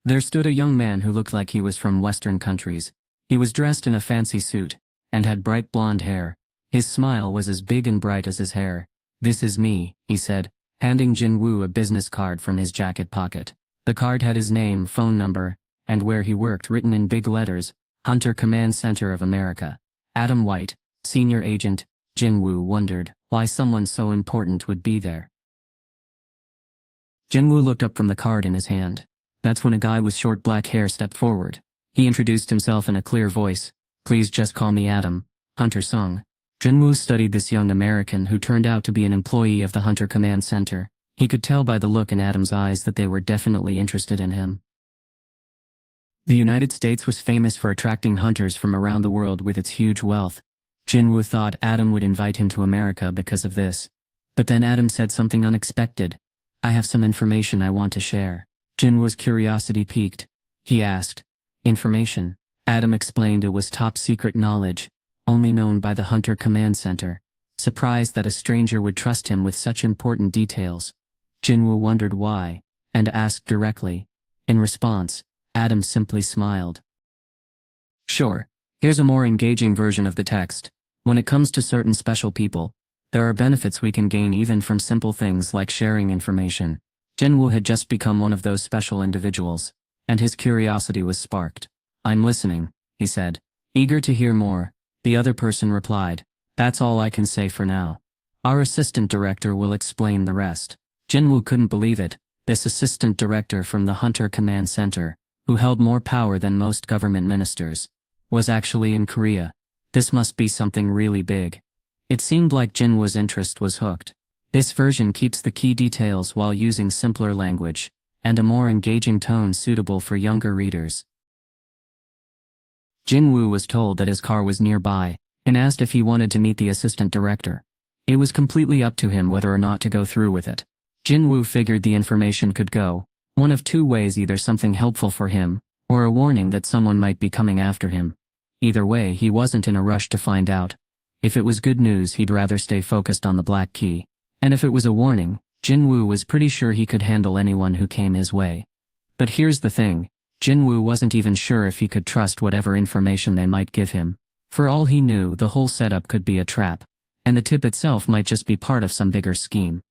There stood a young man who looked like he was from Western countries. He was dressed in a fancy suit, and had bright blonde hair. His smile was as big and bright as his hair. "This is me," he said, handing Jin-Woo a business card from his jacket pocket. The card had his name, phone number, and where he worked written in big letters, Hunter Command Center of America. Adam White, Senior Agent. Jin-Woo wondered why someone so important would be there. Jin-Woo looked up from the card in his hand. That's when a guy with short black hair stepped forward. He introduced himself in a clear voice. "Please just call me Adam. Hunter Sung." Jin-Woo studied this young American who turned out to be an employee of the Hunter Command Center. He could tell by the look in Adam's eyes that they were definitely interested in him. The United States was famous for attracting hunters from around the world with its huge wealth. Jin-Woo thought Adam would invite him to America because of this. But then Adam said something unexpected. "I have some information I want to share." Jin-Woo's curiosity piqued. He asked, "Information?" Adam explained it was top secret knowledge, only known by the Hunter Command Center. Surprised that a stranger would trust him with such important details, Jin-Woo wondered why, and asked directly. In response, Adam simply smiled. "Sure, here's a more engaging version of the text. When it comes to certain special people, there are benefits we can gain even from simple things like sharing information." Jin-Woo had just become one of those special individuals, and his curiosity was sparked. "I'm listening," he said, eager to hear more. The other person replied, "That's all I can say for now. Our assistant director will explain the rest." Jin-Woo couldn't believe it. This assistant director from the Hunter Command Center, who held more power than most government ministers, was actually in Korea. This must be something really big. It seemed like Jin-Woo's interest was hooked. This version keeps the key details while using simpler language, and a more engaging tone suitable for younger readers. Jin-Woo was told that his car was nearby, and asked if he wanted to meet the assistant director. It was completely up to him whether or not to go through with it. Jin-Woo figured the information could go one of two ways: either something helpful for him, or a warning that someone might be coming after him. Either way, he wasn't in a rush to find out. If it was good news, he'd rather stay focused on the black key. And if it was a warning, Jin-Woo was pretty sure he could handle anyone who came his way. But here's the thing, Jin-Woo wasn't even sure if he could trust whatever information they might give him. For all he knew, the whole setup could be a trap, and the tip itself might just be part of some bigger scheme.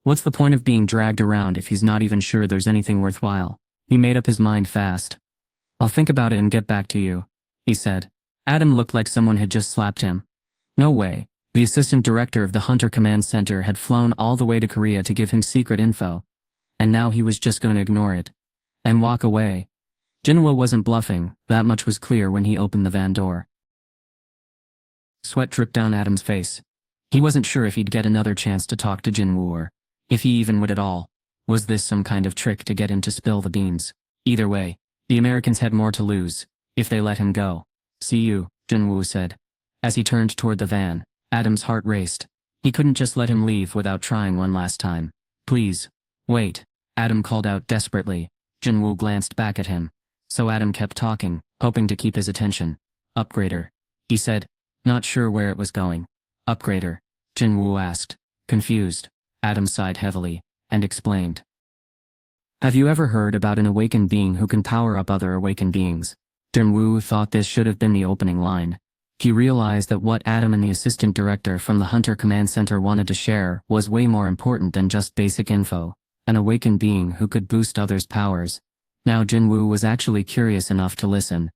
What's the point of being dragged around if he's not even sure there's anything worthwhile? He made up his mind fast. "I'll think about it and get back to you," he said. Adam looked like someone had just slapped him. No way. The assistant director of the Hunter Command Center had flown all the way to Korea to give him secret info. And now he was just going to ignore it and walk away. Jin-Woo wasn't bluffing, that much was clear when he opened the van door. Sweat dripped down Adam's face. He wasn't sure if he'd get another chance to talk to Jin-Woo, or if he even would at all. Was this some kind of trick to get him to spill the beans? Either way, the Americans had more to lose if they let him go. "See you," Jin-Woo said. As he turned toward the van, Adam's heart raced. He couldn't just let him leave without trying one last time. "Please, wait," Adam called out desperately. Jin-Woo glanced back at him. So Adam kept talking, hoping to keep his attention. "Upgrader," he said, not sure where it was going. "Upgrader?" Jin-Woo asked, confused. Adam sighed heavily, and explained. "Have you ever heard about an awakened being who can power up other awakened beings?" Jin-Woo thought this should have been the opening line. He realized that what Adam and the assistant director from the Hunter Command Center wanted to share was way more important than just basic info. An awakened being who could boost others' powers. Now Jin-Woo was actually curious enough to listen.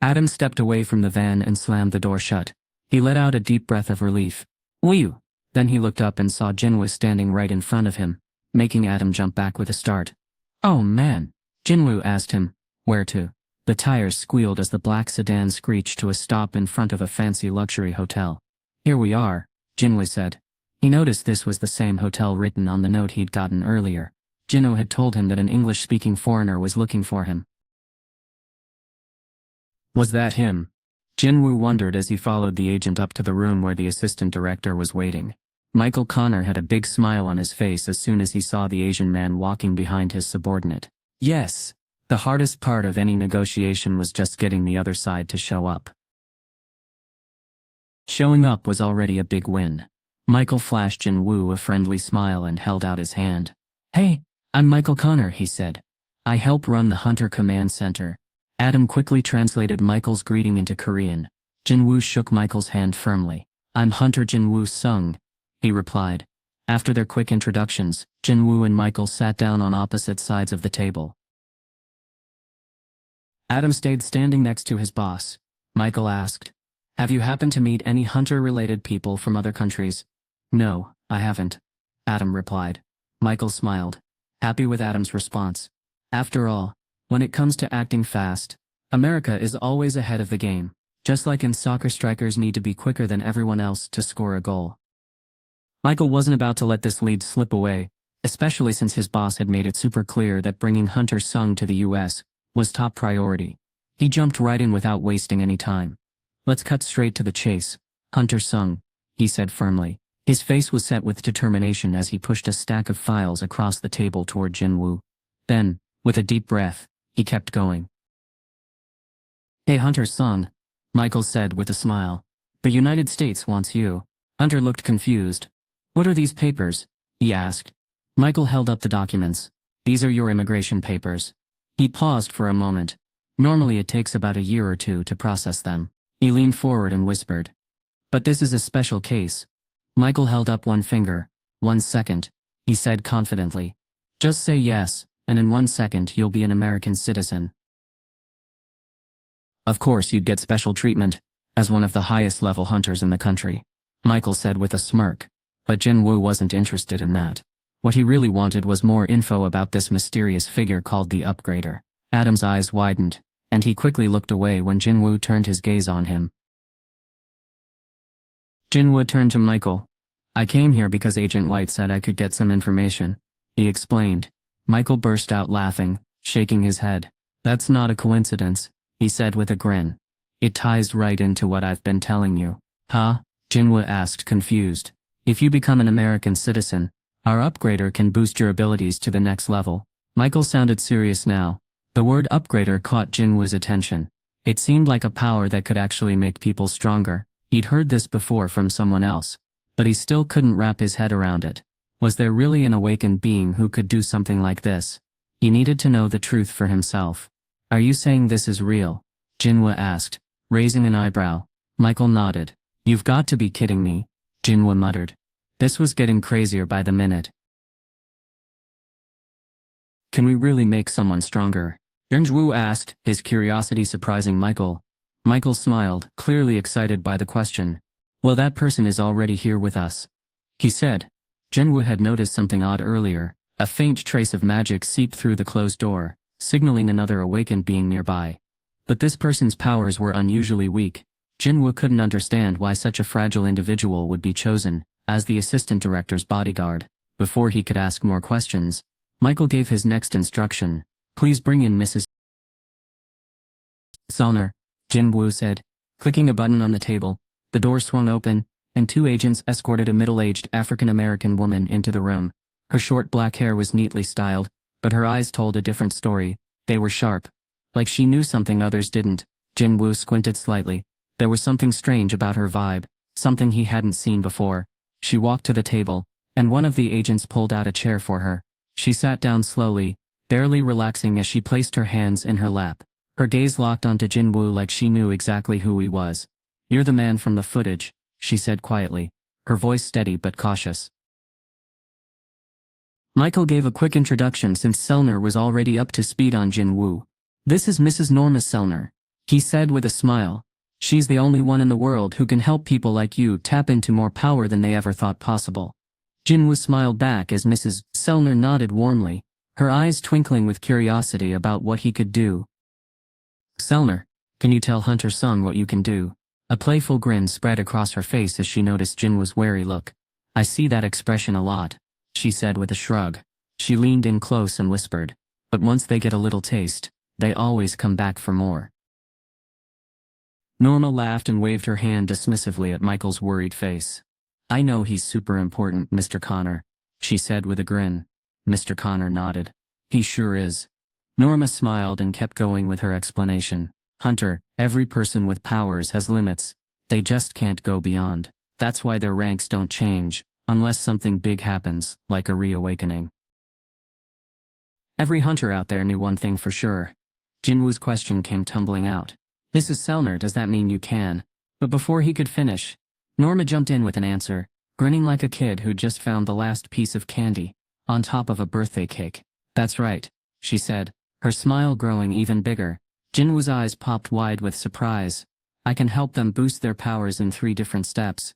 Adam stepped away from the van and slammed the door shut. He let out a deep breath of relief. "Whew!" Then he looked up and saw Jin-Woo standing right in front of him, making Adam jump back with a start. "Oh man!" Jin-Woo asked him. "Where to?" The tires squealed as the black sedan screeched to a stop in front of a fancy luxury hotel. "Here we are," Jin-Woo said. He noticed this was the same hotel written on the note he'd gotten earlier. Jin-Woo had told him that an English-speaking foreigner was looking for him. Was that him? Jin-Woo wondered as he followed the agent up to the room where the assistant director was waiting. Michael Connor had a big smile on his face as soon as he saw the Asian man walking behind his subordinate. Yes. The hardest part of any negotiation was just getting the other side to show up. Showing up was already a big win. Michael flashed Jin-Woo a friendly smile and held out his hand. "Hey, I'm Michael Connor, he said. I help run the Hunter Command Center. Adam quickly translated Michael's greeting into Korean. Jin-Woo shook Michael's hand firmly. I'm Hunter Jin-Woo Sung, he replied. After their quick introductions, Jin-Woo and Michael sat down on opposite sides of the table. Adam stayed standing next to his boss. Michael asked, "Have you happened to meet any Hunter-related people from other countries?" "No, I haven't," Adam replied. Michael smiled, happy with Adam's response. After all, when it comes to acting fast, America is always ahead of the game. Just like in soccer, strikers need to be quicker than everyone else to score a goal. Michael wasn't about to let this lead slip away, especially since his boss had made it super clear that bringing Hunter Sung to the US was top priority. He jumped right in without wasting any time. "Let's cut straight to the chase, Hunter Sung," he said firmly. His face was set with determination as he pushed a stack of files across the table toward Jin-Woo. Then, with a deep breath, he kept going. "Hey Hunter Sung," Michael said with a smile. "The United States wants you." Hunter looked confused. "What are these papers?" he asked. Michael held up the documents. "These are your immigration papers." He paused for a moment. Normally it takes about a year or two to process them. He leaned forward and whispered, "But this is a special case." Michael held up one finger. "1 second," he said confidently. "Just say yes, and in 1 second you'll be an American citizen. Of course you'd get special treatment, as one of the highest level hunters in the country," Michael said with a smirk. But Jin-Woo wasn't interested in that. What he really wanted was more info about this mysterious figure called the Upgrader. Adam's eyes widened, and he quickly looked away when Jin-Woo turned his gaze on him. Jin-Woo turned to Michael. "I came here because Agent White said I could get some information," he explained. Michael burst out laughing, shaking his head. "That's not a coincidence," he said with a grin. "It ties right into what I've been telling you." "Huh?" Jin-Woo asked, confused. "If you become an American citizen, our upgrader can boost your abilities to the next level." Michael sounded serious now. The word upgrader caught Jin-Woo's attention. It seemed like a power that could actually make people stronger. He'd heard this before from someone else, but he still couldn't wrap his head around it. Was there really an awakened being who could do something like this? He needed to know the truth for himself. "Are you saying this is real?" Jin-Woo asked, raising an eyebrow. Michael nodded. "You've got to be kidding me," Jin-Woo muttered. This was getting crazier by the minute. "Can we really make someone stronger?" Jin-Woo asked, his curiosity surprising Michael. Michael smiled, clearly excited by the question. "Well, that person is already here with us," he said. Jin-Woo had noticed something odd earlier. A faint trace of magic seeped through the closed door, signaling another awakened being nearby. But this person's powers were unusually weak. Jin-Woo couldn't understand why such a fragile individual would be chosen as the assistant director's bodyguard. Before he could ask more questions, Michael gave his next instruction. "Please bring in Mrs. Salner," Jin-Woo said. Clicking a button on the table, the door swung open, and 2 agents escorted a middle-aged African-American woman into the room. Her short black hair was neatly styled, but her eyes told a different story. They were sharp. Like she knew something others didn't. Jin-Woo squinted slightly. There was something strange about her vibe, something he hadn't seen before. She walked to the table, and one of the agents pulled out a chair for her. She sat down slowly, barely relaxing as she placed her hands in her lap. Her gaze locked onto Jin-Woo like she knew exactly who he was. "You're the man from the footage," she said quietly, her voice steady but cautious. Michael gave a quick introduction since Selner was already up to speed on Jin-Woo. "This is Mrs. Norma Selner," he said with a smile. "She's the only one in the world who can help people like you tap into more power than they ever thought possible." Jin-Woo smiled back as Mrs. Selner nodded warmly, her eyes twinkling with curiosity about what he could do. "Selner, can you tell Hunter Sung what you can do?" A playful grin spread across her face as she noticed Jin-Woo's wary look. "I see that expression a lot," she said with a shrug. She leaned in close and whispered, "But once they get a little taste, they always come back for more." Norma laughed and waved her hand dismissively at Michael's worried face. "I know he's super important, Mr. Connor," she said with a grin. Mr. Connor nodded. "He sure is." Norma smiled and kept going with her explanation. "Hunter, every person with powers has limits. They just can't go beyond. That's why their ranks don't change, unless something big happens, like a reawakening." Every hunter out there knew one thing for sure. Jin-Woo's question came tumbling out. Mrs. Sellner, does that mean you can? But before he could finish, Norma jumped in with an answer, grinning like a kid who'd just found the last piece of candy, on top of a birthday cake. That's right, she said, her smile growing even bigger. Jin-Woo's eyes popped wide with surprise. I can help them boost their powers in 3 different steps.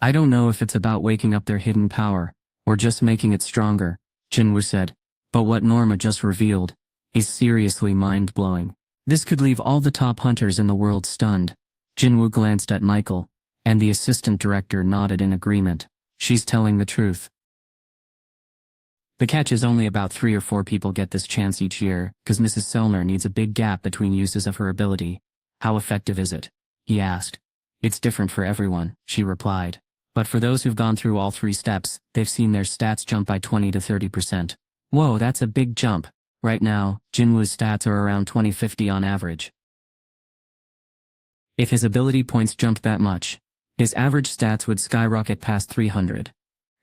I don't know if it's about waking up their hidden power, or just making it stronger, Jin-Woo said. But what Norma just revealed is seriously mind-blowing. This could leave all the top hunters in the world stunned. Jin-Woo glanced at Michael, and the assistant director nodded in agreement. She's telling the truth. The catch is only about 3 or 4 people get this chance each year, cause Mrs. Sellner needs a big gap between uses of her ability. How effective is it? He asked. It's different for everyone, she replied. But for those who've gone through all 3 steps, they've seen their stats jump by 20 to 30%. Whoa, that's a big jump. Right now, Jin-Woo's stats are around 20-50 on average. If his ability points jumped that much, his average stats would skyrocket past 300.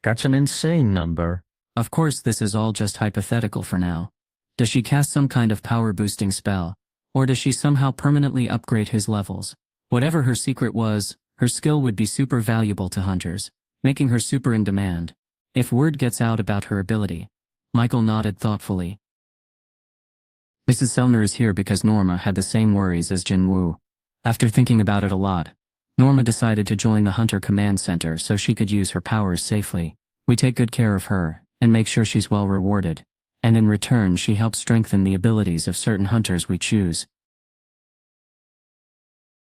That's an insane number. Of course, this is all just hypothetical for now. Does she cast some kind of power-boosting spell? Or does she somehow permanently upgrade his levels? Whatever her secret was, her skill would be super valuable to hunters, making her super in demand. If word gets out about her ability. Michael nodded thoughtfully. Mrs. Sellner is here because Norma had the same worries as Jin-Woo. After thinking about it a lot, Norma decided to join the Hunter Command Center so she could use her powers safely. We take good care of her, and make sure she's well rewarded. And in return she helps strengthen the abilities of certain hunters we choose.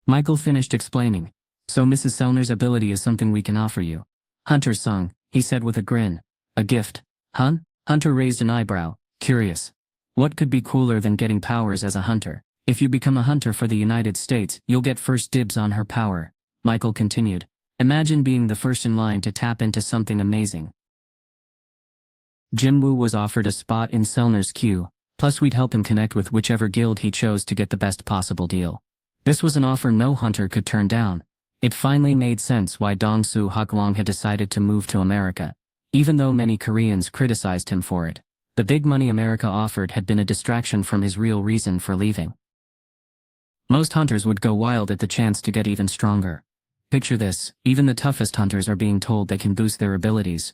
Michael finished explaining. So Mrs. Sellner's ability is something we can offer you. Hunter sung, he said with a grin. A gift, huh? Hunter raised an eyebrow, curious. What could be cooler than getting powers as a hunter? If you become a hunter for the United States, you'll get first dibs on her power. Michael continued. Imagine being the first in line to tap into something amazing. Jin-Woo was offered a spot in Sellner's queue, plus we'd help him connect with whichever guild he chose to get the best possible deal. This was an offer no hunter could turn down. It finally made sense why Dong-Soo Haklong had decided to move to America, even though many Koreans criticized him for it. The big money America offered had been a distraction from his real reason for leaving. Most hunters would go wild at the chance to get even stronger. Picture this, even the toughest hunters are being told they can boost their abilities.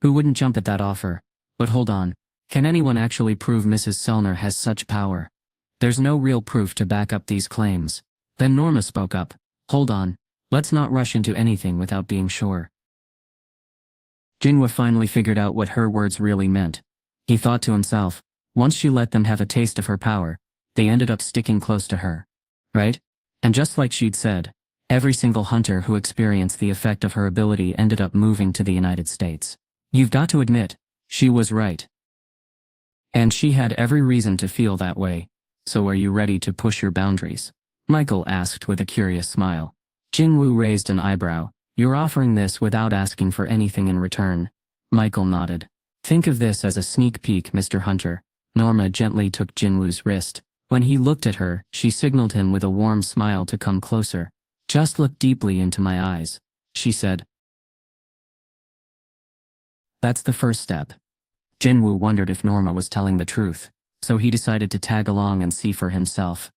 Who wouldn't jump at that offer? But hold on, can anyone actually prove Mrs. Sellner has such power? There's no real proof to back up these claims. Then Norma spoke up. Hold on, let's not rush into anything without being sure. Jin-Woo finally figured out what her words really meant. He thought to himself, once she let them have a taste of her power, they ended up sticking close to her. Right? And just like she'd said, every single hunter who experienced the effect of her ability ended up moving to the United States. You've got to admit, she was right. And she had every reason to feel that way. So are you ready to push your boundaries? Michael asked with a curious smile. Jin-Woo raised an eyebrow. You're offering this without asking for anything in return. Michael nodded. Think of this as a sneak peek, Mr. Hunter. Norma gently took Jin-Woo's wrist. When he looked at her, she signaled him with a warm smile to come closer. Just look deeply into my eyes, she said. That's the first step. Jin-Woo wondered if Norma was telling the truth, so he decided to tag along and see for himself.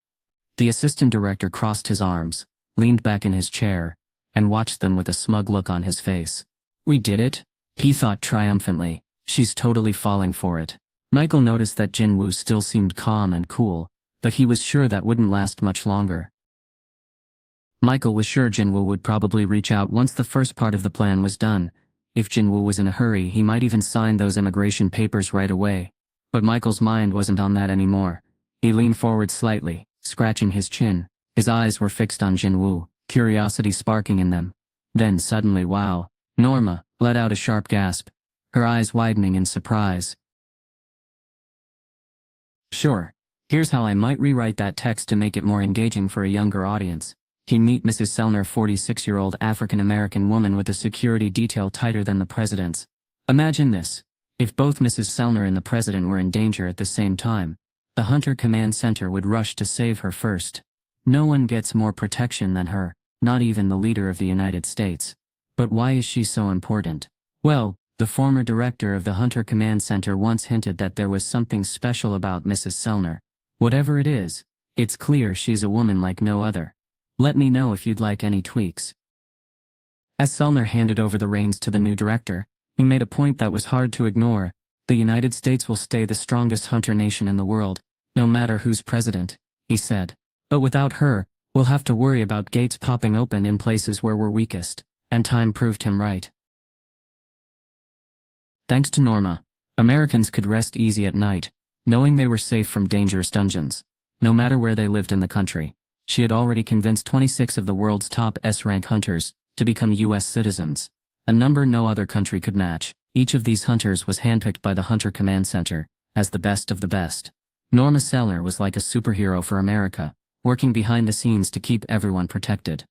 The assistant director crossed his arms, leaned back in his chair, and watched them with a smug look on his face. We did it, he thought triumphantly. She's totally falling for it. Michael noticed that Jin-Woo still seemed calm and cool, but he was sure that wouldn't last much longer. Michael was sure Jin-Woo would probably reach out once the first part of the plan was done. If Jin-Woo was in a hurry, he might even sign those immigration papers right away. But Michael's mind wasn't on that anymore. He leaned forward slightly, scratching his chin. His eyes were fixed on Jin-Woo, curiosity sparking in them. Then suddenly, wow, Norma let out a sharp gasp, her eyes widening in surprise. Sure, here's how I might rewrite that text to make it more engaging for a younger audience. He meet Mrs. Sellner, 46-year-old African-American woman with a security detail tighter than the president's. Imagine this. If both Mrs. Sellner and the president were in danger at the same time, the Hunter Command Center would rush to save her first. No one gets more protection than her, not even the leader of the United States. But why is she so important? Well, The former director of the Hunter Command Center once hinted that there was something special about Mrs. Sellner. Whatever it is, it's clear she's a woman like no other. Let me know if you'd like any tweaks. As Sellner handed over the reins to the new director, he made a point that was hard to ignore. The United States will stay the strongest hunter nation in the world, no matter who's president, he said. But without her, we'll have to worry about gates popping open in places where we're weakest, and time proved him right. Thanks to Norma, Americans could rest easy at night, knowing they were safe from dangerous dungeons, no matter where they lived in the country. She had already convinced 26 of the world's top S-rank hunters to become U.S. citizens, a number no other country could match. Each of these hunters was handpicked by the Hunter Command Center as the best of the best. Norma Sellner was like a superhero for America, working behind the scenes to keep everyone protected.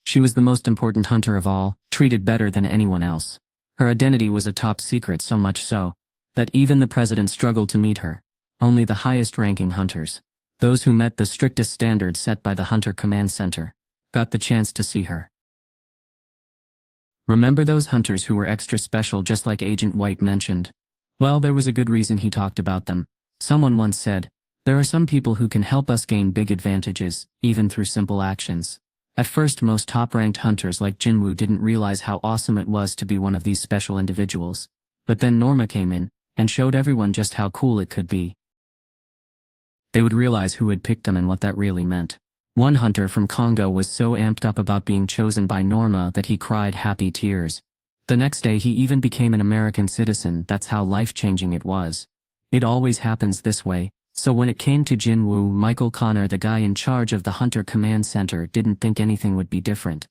She was the most important hunter of all, treated better than anyone else. Her identity was a top secret, so much so that even the president struggled to meet her. Only the highest-ranking hunters, those who met the strictest standards set by the Hunter Command Center, got the chance to see her. Remember those hunters who were extra special, just like Agent White mentioned? Well, there was a good reason he talked about them. Someone once said, "There are some people who can help us gain big advantages, even through simple actions." At first, most top-ranked hunters like Jin-Woo didn't realize how awesome it was to be one of these special individuals. But then Norma came in and showed everyone just how cool it could be. They would realize who had picked them and what that really meant. One hunter from Congo was so amped up about being chosen by Norma that he cried happy tears. The next day he even became an American citizen. That's how life-changing it was. It always happens this way. So when it came to Jin-Woo, Michael Connor, the guy in charge of the Hunter Command Center, didn't think anything would be different.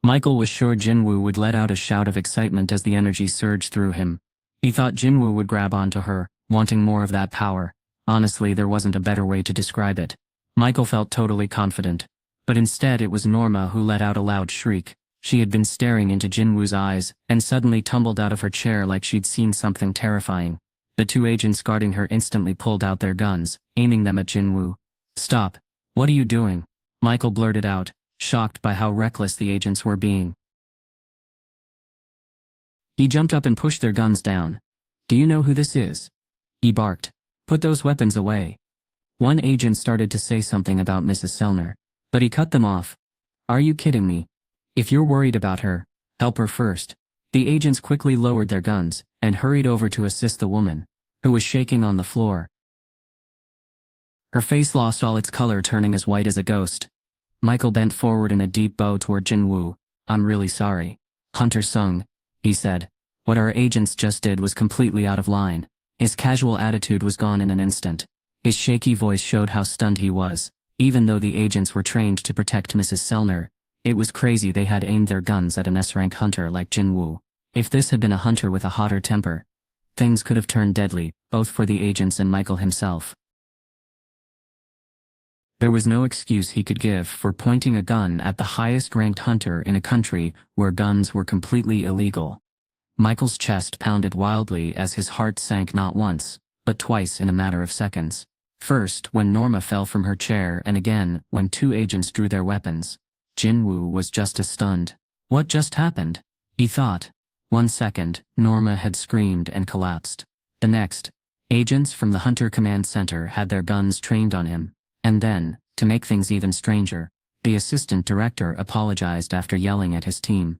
Michael was sure Jin-Woo would let out a shout of excitement as the energy surged through him. He thought Jin-Woo would grab onto her, wanting more of that power. Honestly, there wasn't a better way to describe it. Michael felt totally confident. But instead it was Norma who let out a loud shriek. She had been staring into Jin-Woo's eyes, and suddenly tumbled out of her chair like she'd seen something terrifying. The two agents guarding her instantly pulled out their guns, aiming them at Jin-Woo. "Stop. What are you doing?" Michael blurted out, shocked by how reckless the agents were being. He jumped up and pushed their guns down. "Do you know who this is?" he barked. "Put those weapons away." One agent started to say something about Mrs. Sellner, but he cut them off. "Are you kidding me? If you're worried about her, help her first." The agents quickly lowered their guns and hurried over to assist the woman, who was shaking on the floor. Her face lost all its color, turning as white as a ghost. Michael bent forward in a deep bow toward Jin-Woo. "I'm really sorry, Hunter Sung," he said. What our agents just did was completely out of line. His casual attitude was gone in an instant. His shaky voice showed how stunned he was. Even though the agents were trained to protect Mrs. Sellner, it was crazy they had aimed their guns at an S-rank hunter like Jin-Woo. If this had been a hunter with a hotter temper, things could have turned deadly, both for the agents and Michael himself. There was no excuse he could give for pointing a gun at the highest-ranked hunter in a country where guns were completely illegal. Michael's chest pounded wildly as his heart sank not once, but twice in a matter of seconds. First, when Norma fell from her chair, and again, when two agents drew their weapons. Jin-Woo was just as stunned. What just happened? He thought. 1 second, Norma had screamed and collapsed. The next, agents from the Hunter Command Center had their guns trained on him. And then, to make things even stranger, the assistant director apologized after yelling at his team.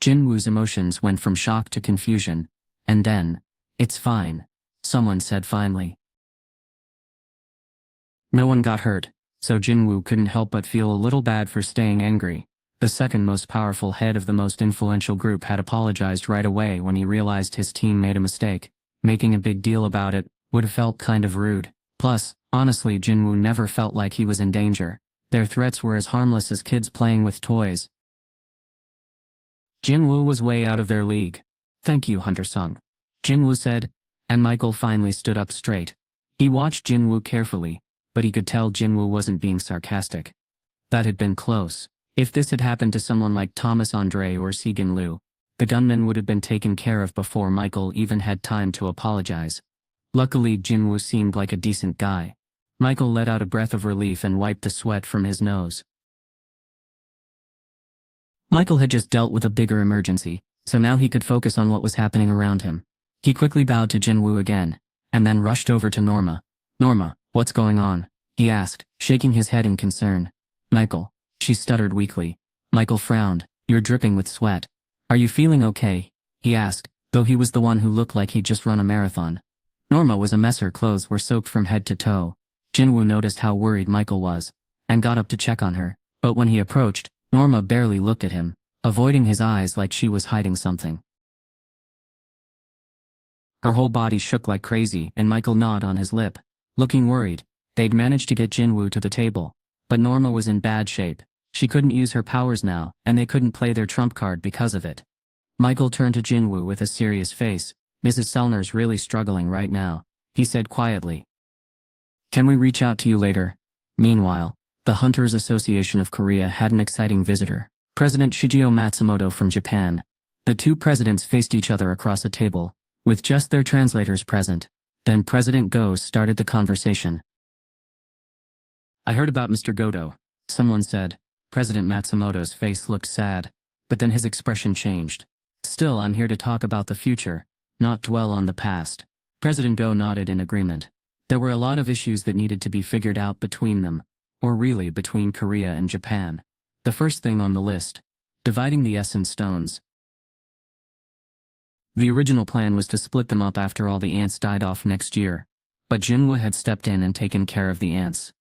Jin-Woo's emotions went from shock to confusion. And then, "It's fine," someone said finally. No one got hurt, so Jin-Woo couldn't help but feel a little bad for staying angry. The second most powerful head of the most influential group had apologized right away when he realized his team made a mistake. Making a big deal about it would have felt kind of rude. Plus, honestly, Jin-Woo never felt like he was in danger. Their threats were as harmless as kids playing with toys. Jin-Woo was way out of their league. "Thank you, Hunter Sung," Jin-Woo said, and Michael finally stood up straight. He watched Jin-Woo carefully, but he could tell Jin-Woo wasn't being sarcastic. That had been close. If this had happened to someone like Thomas Andre or Segan Liu, the gunman would have been taken care of before Michael even had time to apologize. Luckily, Jin-Woo seemed like a decent guy. Michael let out a breath of relief and wiped the sweat from his nose. Michael had just dealt with a bigger emergency, so now he could focus on what was happening around him. He quickly bowed to Jin-Woo again, and then rushed over to Norma. "Norma, what's going on?" he asked, shaking his head in concern. "Michael," she stuttered weakly. Michael frowned. "You're dripping with sweat. Are you feeling okay?" he asked, though he was the one who looked like he'd just run a marathon. Norma was a mess. Her clothes were soaked from head to toe. Jin-Woo noticed how worried Michael was, and got up to check on her, but when he approached, Norma barely looked at him, avoiding his eyes like she was hiding something. Her whole body shook like crazy, and Michael gnawed on his lip, looking worried. They'd managed to get Jin-Woo to the table, but Norma was in bad shape. She couldn't use her powers now, and they couldn't play their trump card because of it. Michael turned to Jin-Woo with a serious face. "Mrs. Sellner's really struggling right now," he said quietly. "Can we reach out to you later?" Meanwhile, the Hunters Association of Korea had an exciting visitor, President Shigeo Matsumoto from Japan. The two presidents faced each other across a table, with just their translators present. Then President Go started the conversation. "I heard about Mr. Godo," someone said. President Matsumoto's face looked sad, but then his expression changed. "Still, I'm here to talk about the future, not dwell on the past." President Go nodded in agreement. There were a lot of issues that needed to be figured out between them, or really between Korea and Japan. The first thing on the list: dividing the Essence Stones. The original plan was to split them up after all the ants died off next year, but Jin-Woo had stepped in and taken care of the ants.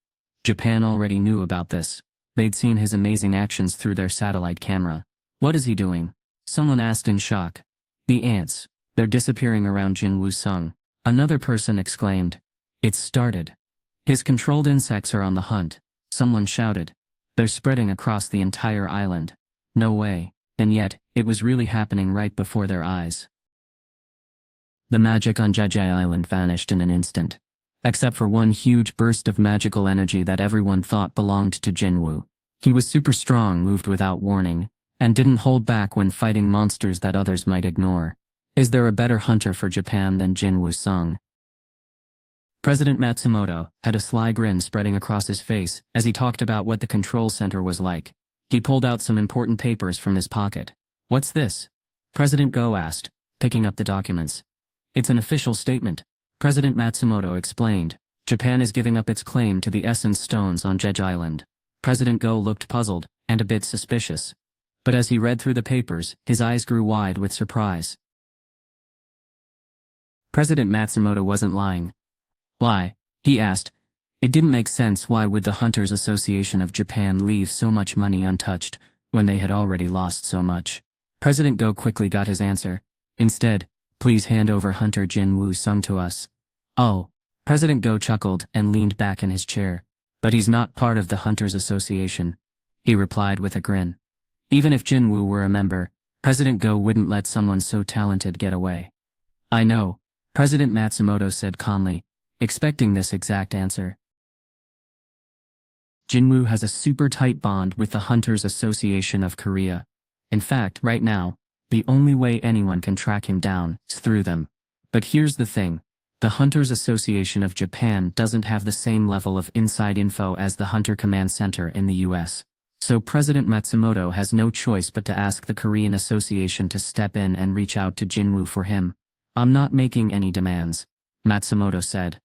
Japan already knew about this. They'd seen his amazing actions through their satellite camera. "What is he doing?" someone asked in shock. "The ants. They're disappearing around Jin-Woo Sung," another person exclaimed. "It's started. His controlled insects are on the hunt," someone shouted. "They're spreading across the entire island." No way. And yet, it was really happening right before their eyes. The magic on Jeju Island vanished in an instant, except for one huge burst of magical energy that everyone thought belonged to Jin-Woo. He was super strong, moved without warning, and didn't hold back when fighting monsters that others might ignore. Is there a better hunter for Japan than Jin-Woo Sung? President Matsumoto had a sly grin spreading across his face as he talked about what the control center was like. He pulled out some important papers from his pocket. "What's this?" President Go asked, picking up the documents. "It's an official statement," President Matsumoto explained. "Japan is giving up its claim to the Essence Stones on Jeju Island." President Go looked puzzled and a bit suspicious. But as he read through the papers, his eyes grew wide with surprise. President Matsumoto wasn't lying. "Why?" he asked. It didn't make sense. Why would the Hunters Association of Japan leave so much money untouched, when they had already lost so much? President Go quickly got his answer. "Instead, please hand over Hunter Jin-Woo Sung to us." "Oh." President Go chuckled and leaned back in his chair. "But he's not part of the Hunters Association," he replied with a grin. Even if Jin-Woo were a member, President Go wouldn't let someone so talented get away. "I know," President Matsumoto said calmly, expecting this exact answer. Jin-Woo has a super tight bond with the Hunters Association of Korea. In fact, right now, the only way anyone can track him down is through them. But here's the thing. The Hunters Association of Japan doesn't have the same level of inside info as the Hunter Command Center in the US. So President Matsumoto has no choice but to ask the Korean Association to step in and reach out to Jin-Woo for him. "I'm not making any demands," Matsumoto said.